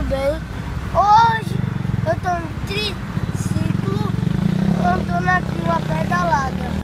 tudo bem? Hoje eu tô no triciclo, andando aqui uma pedalada.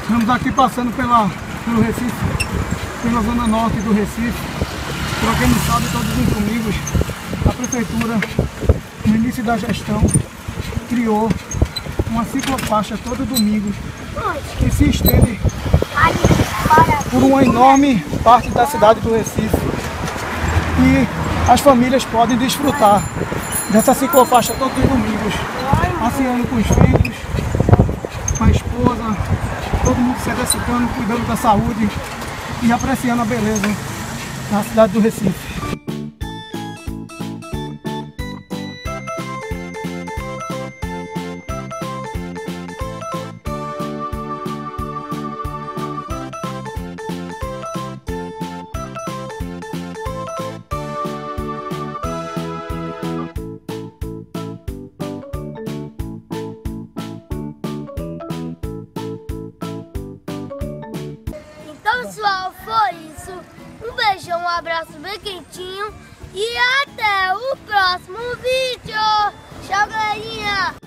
Estamos aqui passando pelo Recife, pela zona norte do Recife. Para quem não sabe, todos os domingos a prefeitura, no início da gestão, criou uma ciclofaixa todo domingo que se estende por uma enorme parte da cidade do Recife. E as famílias podem desfrutar dessa ciclofaixa todos os domingos, passeando com os filhos, com a esposa, todo mundo se exercitando, cuidando da saúde e apreciando a beleza da cidade do Recife. Então, pessoal, foi isso. Um beijão, um abraço bem quentinho e até o próximo vídeo. Tchau, galerinha!